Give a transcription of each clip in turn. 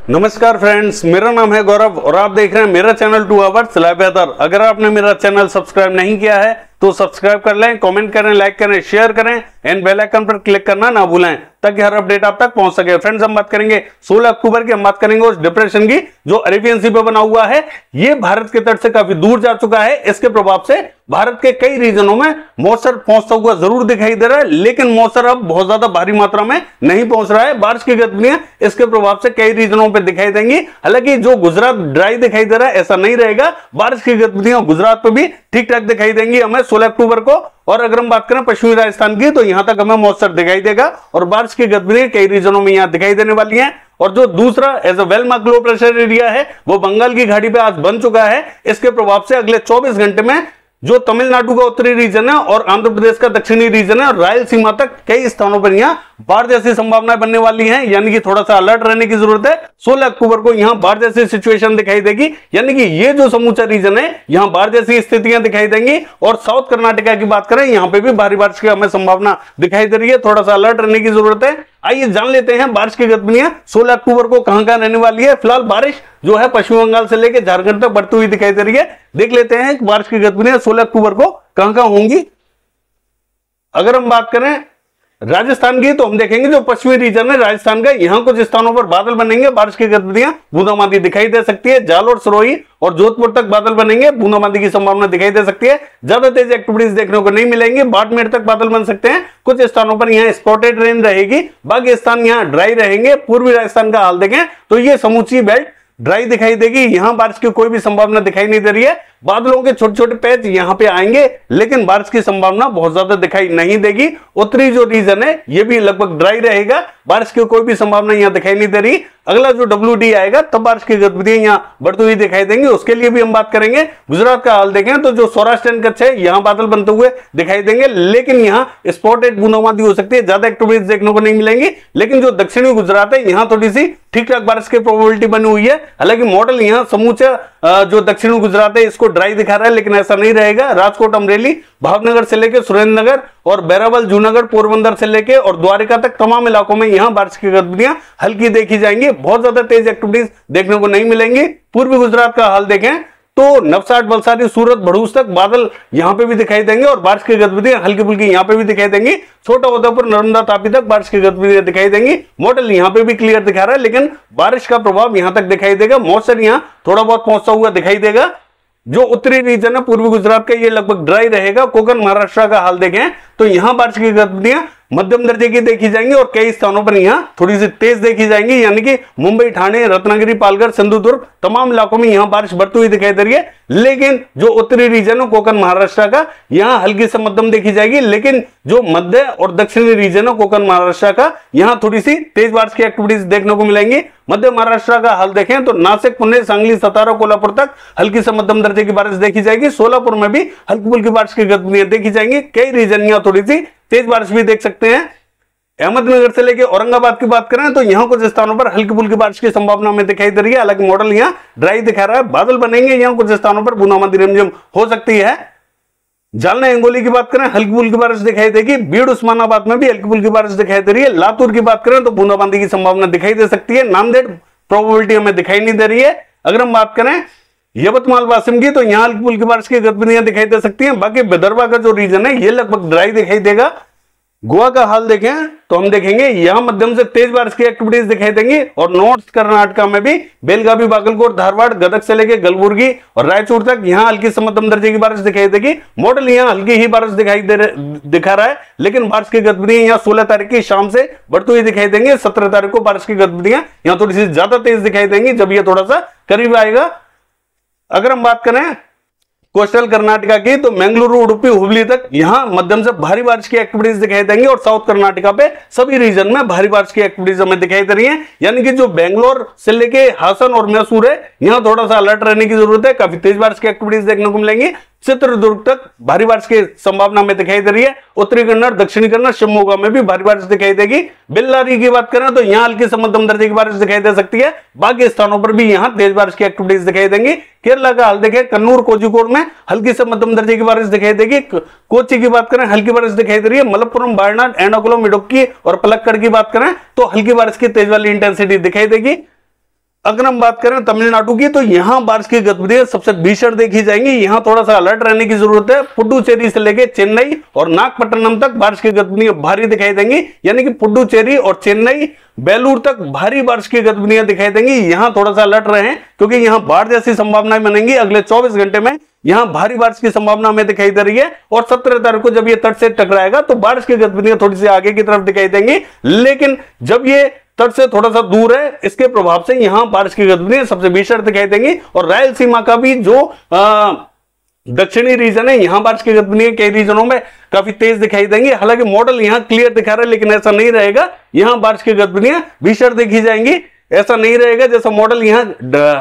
नमस्कार फ्रेंड्स, मेरा नाम है गौरव और आप देख रहे हैं मेरा चैनल 2 आवर्स लाइव वेदर। अगर आपने मेरा चैनल सब्सक्राइब नहीं किया है तो सब्सक्राइब कर लें, कमेंट करें, लाइक करें, शेयर करें एंड बेल आइकन पर क्लिक करना ना भूलें ताकि हर अपडेट आप तक पहुंच सके। फ्रेंड्स, हम बात करेंगे 16 अक्टूबर की। हम बात करेंगे उस डिप्रेशन की जो अरेबियन सी पे बना हुआ है। ये भारत के तट से काफी दूर जा चुका है। इसके प्रभाव से भारत के कई रीजनों में मॉइस्चर पहुंचता हुआ जरूर दिखाई दे रहा है, लेकिन मॉइस्चर अब बहुत ज्यादा भारी मात्रा में नहीं पहुंच रहा है। बारिश की गतिविधियां इसके प्रभाव से कई रीजनों पर दिखाई देंगी। हालांकि जो गुजरात ड्राई दिखाई दे रहा है ऐसा नहीं रहेगा, बारिश की गतिविधियां गुजरात पर भी ठीक ठाक दिखाई देंगी हमें 16 अक्टूबर को। और अगर हम बात करें पश्चिमी राजस्थान की तो यहां तक हमें मॉइस्चर दिखाई देगा और बारिश की गतिविधियां कई रीजनों में यहां दिखाई देने वाली हैं। और जो दूसरा as a well mark low pressure area है वो बंगाल की खाड़ी पे आज बन चुका है। इसके प्रभाव से अगले 24 घंटे में जो तमिलनाडु का उत्तरी रीजन है और आंध्र प्रदेश का दक्षिणी रीजन है और रायलसीमा तक कई स्थानों पर यहां बाढ़ जैसी संभावनाएं बनने वाली हैं, यानी कि थोड़ा सा अलर्ट रहने की जरूरत है। 16 अक्टूबर को यहां बाढ़ जैसी सिचुएशन दिखाई देगी, यानी कि ये जो समूचा रीजन है यहां बाढ़ जैसी स्थितियां दिखाई देंगी। और साउथ कर्नाटका की बात करें, यहां पे भी भारी बारिश की हमें संभावना दिखाई दे रही है। थोड़ा सा अलर्ट रहने की जरूरत है। आइए जान लेते हैं बारिश की गतिविधियां 16 अक्टूबर को कहां कहां रहने वाली है। फिलहाल बारिश जो है पश्चिम बंगाल से लेकर झारखंड तक बढ़ती हुई दिखाई दे रही है। देख लेते हैं बारिश की गतिविधियां 16 अक्टूबर को कहां कहां होंगी। अगर हम बात करें राजस्थान की तो हम देखेंगे जो पश्चिमी रीजन है राजस्थान का, यहां कुछ स्थानों पर बादल बनेंगे, बारिश की गतिविधियां बूंदाबांदी दिखाई दे सकती है। जालोर, सिरोही और जोधपुर तक बादल बनेंगे, बूंदाबांदी की संभावना दिखाई दे सकती है। ज्यादा तेज एक्टिविटीज देखने को नहीं मिलेंगी। बाड़मेर तक बादल बन सकते हैं, कुछ स्थानों पर यहां स्पॉटेड रेन रहेगी, बाकी स्थान यहां ड्राई रहेंगे। पूर्वी राजस्थान का हाल देखें तो ये समूची बेल्ट ड्राई दिखाई देगी, यहां बारिश की कोई भी संभावना दिखाई नहीं दे रही है। बादलों के छोटे छोटे पैच यहां पे आएंगे, लेकिन बारिश की संभावना बहुत ज्यादा दिखाई नहीं देगी। उत्तरी जो रीजन है ये भी लगभग ड्राई रहेगा, बारिश की कोई भी संभावना यहां दिखाई नहीं दे रही। अगला जो WD आएगा तब बारिश की गतिविधियां यहां बढ़ती हुई दिखाई देंगी, उसके लिए भी हम बात करेंगे। गुजरात का हाल देखें तो जो सौराष्ट्र एंड कच्छ है यहां बादल बनते हुए दिखाई देंगे, लेकिन यहां स्पॉटेड बूंदाबांदी हो सकती है, ज्यादा एक्टिविटीज देखने को नहीं मिलेंगी। लेकिन जो दक्षिणी गुजरात है यहां थोड़ी सी ठीक ठाक बारिश की प्रोबेबिलिटी बनी हुई है। हालांकि मॉडल यहां समूचा जो दक्षिणी गुजरात है इसको ड्राई दिखा रहा है, लेकिन ऐसा नहीं रहेगा। राजकोट, अमरेली, भावनगर से लेकर सुरेंद्रनगर और बैरावल, जूनागढ़, पोरबंदर से लेकर और द्वारिका तक तमाम इलाकों में यहां बारिश की गतिविधियां हल्की देखी जाएंगी, बहुत ज्यादा तेज एक्टिविटीज देखने को नहीं मिलेंगी। पूर्वी गुजरात का हाल देखें तो नवसारी, वलसाड़ी, सूरत, भड़ूस तक बादल यहां पे भी दिखाई देंगे और बारिश की गतिविधियां हल्की फुल्की यहां पे भी दिखाई देंगी। छोटा उदयपुर, नर्मदा, तापी तक बारिश की गतिविधियां दिखाई देंगी। मॉडल यहां पे भी क्लियर दिखा रहा है, लेकिन बारिश का प्रभाव यहां तक दिखाई देगा। मॉइस्चर यहां थोड़ा बहुत पहुंचता हुआ दिखाई देगा। जो उत्तरी रीजन है पूर्वी गुजरात का ये लगभग ड्राई रहेगा। कोकण, महाराष्ट्र का हाल देखें तो यहां बारिश की गतिविधियां मध्यम दर्जे की देखी जाएंगी और कई स्थानों पर यहां थोड़ी सी तेज देखी जाएंगी, यानी कि मुंबई, ठाणे, रत्नागिरी, पालघर, सिंधुदुर्ग तमाम इलाकों में यहां बारिश बढ़ती हुई दिखाई दे रही है। लेकिन जो उत्तरी रीजन है कोकण, महाराष्ट्र का, यहां हल्की से मध्यम देखी जाएगी। लेकिन जो मध्य और दक्षिणी रीजन है कोकण, महाराष्ट्र का, यहां थोड़ी सी तेज बारिश की एक्टिविटीज देखने को मिलेंगी। मध्य महाराष्ट्र का हाल देखें तो नासिक, पुणे, सांगली, सतारा, कोल्हापुर तक हल्की से मध्यम दर्जे की बारिश देखी जाएगी। सोलापुर में भी हल्की फुल्की बारिश की गतिविधियां देखी जाएंगी। कई रीजन यहां थोड़ी सी तेज बारिश भी देख सकते हैं। अहमदनगर से लेकर औरंगाबाद की बात करें तो यहां कुछ स्थानों पर हल्की फुल्की बारिश की संभावना में दिखाई दे रही है। हालांकि मॉडल यहां ड्राई दिखा रहा है, बादल बनेंगे, यहां कुछ स्थानों पर बूंदाबांदी रिमझिम हो सकती है। जालना, हिंगोली की बात करें हल्की फुल्की बारिश दिखाई देगी। बीड़, उस्मानाबाद में भी हल्की फुल्की बारिश दिखाई दे रही है। लातूर की बात करें तो बूंदाबांदी की संभावना दिखाई दे सकती है। नांदेड़ प्रोबेबिलिटी हमें दिखाई नहीं दे रही है। अगर हम बात करें यवतमाल, वाशिम की तो यहां हल्की फुल्की बारिश की गतिविधियां दिखाई दे सकती हैं। बाकी विदर्भ का जो रीजन है ये लगभग ड्राई दिखाई देगा। गोवा का हाल देखें तो हम देखेंगे यहां मध्यम से तेज बारिश की एक्टिविटीज दिखाई देंगी और नॉर्थ कर्नाटका में भी बेलगावी, बागलकोट, धारवाड़, गदग से लेकर गलबुर्गी और रायचूर तक यहां हल्की से मध्यम दर्जे की बारिश दिखाई देगी। मॉडल यहां हल्की ही बारिश दिखा रहा है, लेकिन बारिश की गतिविधियां यहां 16 तारीख की शाम से बढ़ती हुई दिखाई देंगी। 17 तारीख को बारिश की गतिविधियां यहां थोड़ी सी ज्यादा तेज दिखाई देंगी जब यह थोड़ा सा करीब आएगा। अगर हम बात करें कोस्टल कर्नाटका की तो मंगलुरु, उडुपी, हुबली तक यहां मध्यम से भारी बारिश की एक्टिविटीज दिखाई देंगी और साउथ कर्नाटका पे सभी रीजन में भारी बारिश की एक्टिविटीज हमें दिखाई दे रही हैं। यानी कि जो बेंगलोर से लेके हासन और मैसूर है यहां थोड़ा सा अलर्ट रहने की जरूरत है, काफी तेज बारिश की एक्टिविटीज देखने को मिलेंगी। चित्रदुर्ग तक भारी बारिश की संभावना में दिखाई दे रही है। उत्तरी कन्नड़, दक्षिणी कन्नड़, शिवमोगा में भी भारी बारिश दिखाई देगी। बेल्लारी की बात करें तो यहां हल्की से मध्यम दर्जे की बारिश दिखाई दे सकती है। बाकी स्थानों पर भी यहां तेज बारिश की एक्टिविटीज दिखाई देंगी। केरला का हाल देखें कन्नूर, कोझिकोड में हल्की से मध्यम दर्जे की बारिश दिखाई देगी। कोच्चि की बात करें हल्की बारिश दिखाई दे रही है। मलप्पुरम, वायनाड, एर्नाकुलम, इडुक्की और पलक्कड़ की बात करें तो हल्की बारिश की तेज वाली इंटेंसिटी दिखाई देगी। अगर हम बात करें तमिलनाडु की, तो यहां बारिश की गतिविधियां सबसे भीषण देखी जाएंगी। यहां थोड़ा सा अलर्ट रहने की जरूरत है। पुडुचेरी से लेकर चेन्नई और नागपट्टनम तक बारिश की गतिविधियां भारी दिखाई देंगी, यानी कि पुडुचेरी और चेन्नई बेलूर तक भारी बारिश की गतिविधियां दिखाई देंगी। यहां थोड़ा सा अलर्ट रहें, क्योंकि यहां बाढ़ जैसी संभावनाएं बनेंगी। अगले 24 घंटे में यहां भारी बारिश की संभावना हमें दिखाई दे रही है। और 17 तारीख को जब ये तट से टकराएगा तो बारिश की गतिविधियां थोड़ी सी आगे की तरफ दिखाई देंगी, लेकिन जब ये तट से थोड़ा सा दूर है, इसके प्रभाव से यहां बारिश की गतिविधियां सबसे भीषण दिखाई देंगी। और रायलसीमा का भी जो दक्षिणी रीजन है, यहां बारिश की गतिविधियां कई रीजनों में काफी तेज दिखाई देंगी। हालांकि मॉडल यहां क्लियर दिखा रहा है, लेकिन ऐसा नहीं रहेगा। यहां बारिश की गतिविधियां भीषण देखी जाएंगी, ऐसा नहीं रहेगा जैसा मॉडल यहां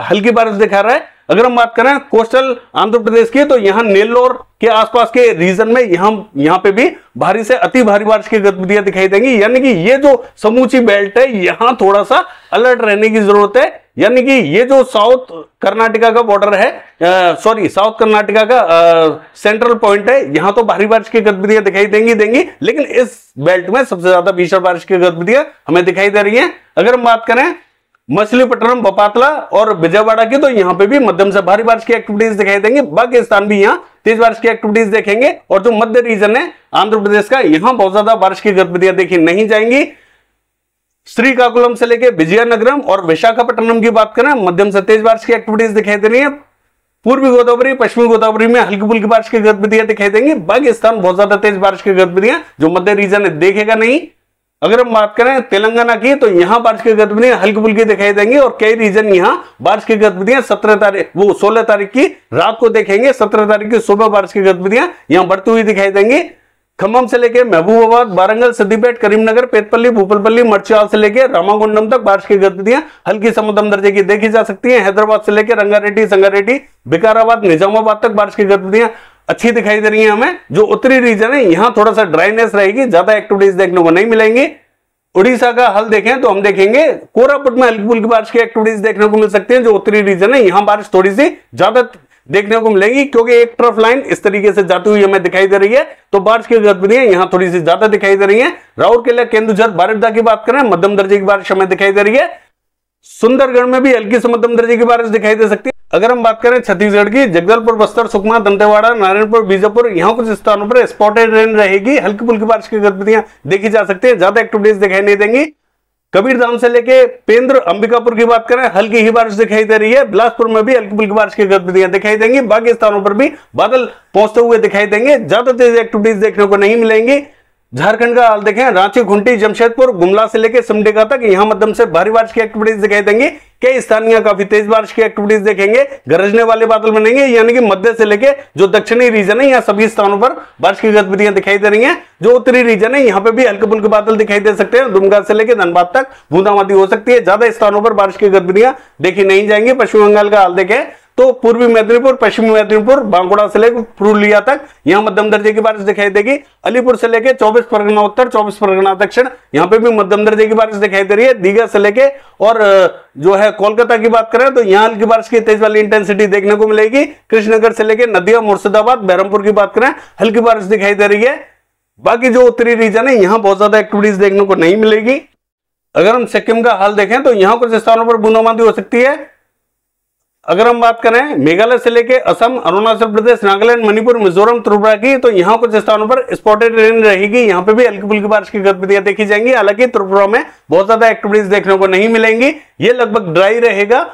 हल्की बारिश दिखा रहा है। अगर हम बात करें कोस्टल आंध्र प्रदेश की, तो यहां नेल्लोर के आसपास के रीजन में यहां पे भी भारी से अति भारी बारिश की गतिविधियां दिखाई देंगी। यानी कि ये जो समूची बेल्ट है, यहां थोड़ा सा अलर्ट रहने की जरूरत है। यानी कि ये जो साउथ कर्नाटका का बॉर्डर है, साउथ कर्नाटका का सेंट्रल पॉइंट है, यहां तो भारी बारिश की गतिविधियां दिखाई देंगी, लेकिन इस बेल्ट में सबसे ज्यादा भीषण बारिश की गतिविधियां हमें दिखाई दे रही है। अगर हम बात करें मछलीपट्टनम, बपातला और विजयवाड़ा की, तो यहां पे भी मध्यम से भारी बारिश की एक्टिविटीज दिखाई देंगी। बाकी स्थान भी यहां तेज बारिश की एक्टिविटीज देखेंगे। और जो मध्य रीजन है आंध्र प्रदेश का, यहां बहुत ज्यादा बारिश की गतिविधियां देखी नहीं जाएंगी। श्रीकाकुलम से लेकर विजयनगरम और विशाखापट्टनम की बात करें, मध्यम से तेज बारिश की एक्टिविटीज दिखाई दे रही है। पूर्वी गोदावरी, पश्चिमी गोदावरी में हल्की फुल्की बारिश की गतिविधियां दिखाई देंगी। बाकी स्थान बहुत ज्यादा तेज बारिश की गतिविधियां जो मध्य रीजन है देखेगा नहीं। अगर हम बात करें तेलंगाना की, तो यहां बारिश की गतिविधियां हल्की फुल्की दिखाई देंगी। और कई रीजन यहां बारिश की गतिविधियां 16 तारीख की रात को देखेंगे। 17 तारीख की सुबह बारिश की गतिविधियां यहां बढ़ती हुई दिखाई देंगी। खम्मम से लेकर महबूबाबाद, वारंगल, सिद्दीपेट, करीमनगर, पेटपल्ली, भूपलपल्ली, मर्चियाल से लेकर रामागुंडम तक बारिश की गतिविधियां हल्की से मध्यम दर्जे की देखी जा सकती हैं। हैदराबाद से लेकर रंगारेड्डी, संगारेड्डी, विकाराबाद, निजामाबाद तक बारिश की गतिविधियां अच्छी दिखाई दे रही है हमें। जो उत्तरी रीजन है, यहां थोड़ा सा ड्राइनेस रहेगी, ज्यादा एक्टिविटीज देखने को नहीं मिलेंगी। उड़ीसा का हाल देखें तो हम देखेंगे कोरापुट में हल्की फुल्की बारिश की एक्टिविटीज देखने को मिल सकती है। जो उत्तरी रीजन है, यहां बारिश थोड़ी सी ज्यादा देखने को मिलेगी, क्योंकि एक ट्रफ लाइन इस तरीके से जाती हुई हमें दिखाई दे रही है। तो बारिश की गतिविधियां यहां थोड़ी सी ज्यादा दिखाई दे रही है। राउरकेला, केंदुझर, बारिपदा की बात करें, मध्यम दर्जे की बारिश हमें दिखाई दे रही है। सुंदरगढ़ में भी हल्की से मध्यम दर्जे की बारिश दिखाई दे सकती है। अगर हम बात करें छत्तीसगढ़ की, जगदलपुर, बस्तर, सुकमा, दंतेवाड़ा, नारायणपुर, बीजापुर, यहां कुछ स्थानों पर स्पॉटेड रेन रहेगी। हल्की फुल्की बारिश की गतिविधियां देखी जा सकती है, ज्यादा एक्टिविटीज दिखाई नहीं देंगी। कबीरधाम से लेके पेंद्र, अंबिकापुर की बात करें, हल्की ही बारिश दिखाई दे रही है। बिलासपुर में भी हल्की फुल्की बारिश की गतिविधियां दिखाई देंगी। बाकी स्थानों पर भी बादल पहुंचते हुए दिखाई देंगे, ज्यादा तेज एक्टिविटीज देखने को नहीं मिलेंगी। झारखंड का हाल देखें, रांची, खूंटी, जमशेदपुर, गुमला से लेकर सिमडेगा तक, यहां मध्यम से भारी बारिश की एक्टिविटीज दिखाई देंगी। कई स्थान यहां काफी तेज बारिश की एक्टिविटीज देखेंगे, गरजने वाले बादल बनेंगे। यानी कि मध्य से लेकर जो दक्षिणी रीजन है, यहां सभी स्थानों पर बारिश की गतिविधियां दिखाई दे रही हैं। जो उत्तरी रीजन है, यहां पे भी हल्के फुल्के बादल दिखाई दे सकते हैं। दुमका से लेकर धनबाद तक बूंदाबांदी हो सकती है। ज्यादा स्थानों पर बारिश की गतिविधियां देखी नहीं जाएंगी। पश्चिम बंगाल का हाल देखें तो पूर्वी मेदिनीपुर, पश्चिमी मेदिनीपुर, बांकुड़ा से लेकर पुरुलिया तक यहां मध्यम दर्जे की बारिश दिखाई देगी। अलीपुर से लेकर 24 परगना उत्तर, 24 परगना दक्षिण, यहां पे भी मध्यम दर्जे की बारिश दिखाई दे रही है। दीघा से लेकर और जो है कोलकाता की बात करें तो यहां हल्की बारिश की तेज वाली इंटेंसिटी देखने को मिलेगी। कृष्णनगर से लेकर नदिया, मुर्शिदाबाद, बहरमपुर की बात करें, हल्की बारिश दिखाई दे रही है। बाकी जो उत्तरी रीजन है, यहां बहुत ज्यादा एक्टिविटीज देखने को नहीं मिलेगी। अगर हम सिक्किम का हाल देखें तो यहां कुछ स्थानों पर बूंदाबांदी हो सकती है। अगर हम बात करें मेघालय से लेकर असम, अरुणाचल प्रदेश, नागालैंड, मणिपुर, मिजोरम, त्रिपुरा की, तो यहां कुछ स्थानों पर स्पॉटेड रेन रहेगी। यहां पे भी हल्की फुल्की बारिश की गतिविधियां देखी जाएंगी। हालांकि त्रिपुरा में बहुत ज्यादा एक्टिविटीज देखने को नहीं मिलेंगी, ये लगभग ड्राई रहेगा।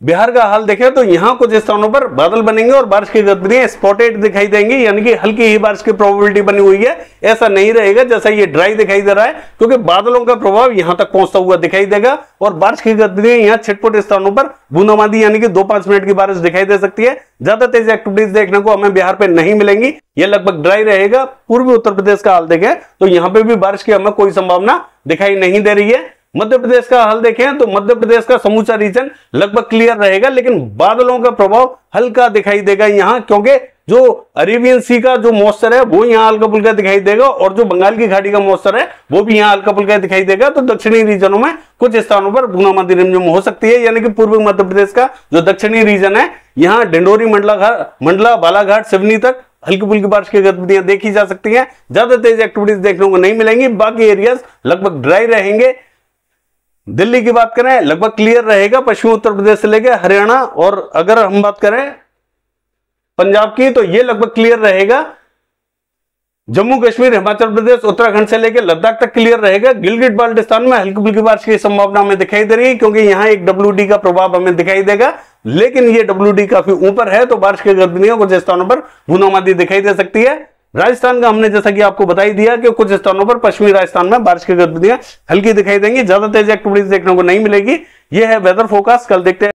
बिहार का हाल देखें तो यहां कुछ स्थानों पर बादल बनेंगे और बारिश की गतिविधियां स्पॉटेड दिखाई देंगी, यानी कि हल्की ही बारिश की प्रोबेबिलिटी बनी हुई है। ऐसा नहीं रहेगा जैसा ये ड्राई दिखाई दे रहा है, क्योंकि बादलों का प्रभाव यहां तक पहुंचता हुआ दिखाई देगा और बारिश की गतिविधियां यहां छिटपुट स्थानों पर बूंदाबांदी यानी कि 2-5 मिनट की बारिश दिखाई दे सकती है। ज्यादा तेज एक्टिविटीज देखने को हमें बिहार पे नहीं मिलेंगी, यह लगभग ड्राई रहेगा। पूर्वी उत्तर प्रदेश का हाल देखें तो यहां पे भी बारिश की हमें कोई संभावना दिखाई नहीं दे रही है। मध्य प्रदेश का हाल देखें तो मध्य प्रदेश का समूचा रीजन लगभग क्लियर रहेगा, लेकिन बादलों का प्रभाव हल्का दिखाई देगा यहां, क्योंकि जो अरेबियन सी का जो मॉइस्चर है वो यहां हल्का फुल्का दिखाई देगा और जो बंगाल की खाड़ी का मॉइस्चर है वो भी यहां हल्का फुल्का दिखाई देगा। तो दक्षिणी रीजनों में कुछ स्थानों पर बूंदाबांदी रिमझिम हो सकती है, यानी कि पूर्वी मध्य प्रदेश का जो दक्षिणी रीजन है, यहां डिंडोरी, मंडला, बालाघाट, सिवनी तक हल्की फुल्की बारिश की गतिविधियां देखी जा सकती हैं। ज्यादा तेज एक्टिविटीज देखने को नहीं मिलेंगी। बाकी एरियाज लगभग ड्राई रहेंगे। दिल्ली की बात करें लगभग क्लियर रहेगा पश्चिमी उत्तर प्रदेश से लेकर हरियाणा, और अगर हम बात करें पंजाब की तो ये लगभग क्लियर रहेगा। जम्मू कश्मीर, हिमाचल प्रदेश, उत्तराखंड से लेकर लद्दाख तक क्लियर रहेगा। गिलगिट बाल्टिस्तान में हल्की फुल्की बारिश की संभावना हमें दिखाई दे रही है, क्योंकि यहां एक WD का प्रभाव हमें दिखाई देगा, लेकिन ये WD काफी ऊपर है, तो बारिश की गतिविधियां कुछ स्थानों पर बूंदाबांदी दिखाई दे सकती है। राजस्थान का हमने जैसा कि आपको बता ही दिया कि कुछ स्थानों पर पश्चिमी राजस्थान में बारिश की गतिविधियां हल्की दिखाई देंगी, ज्यादा तेज एक्टिविटीज देखने को नहीं मिलेगी। यह है वेदर फोरकास्ट। कल देखते हैं।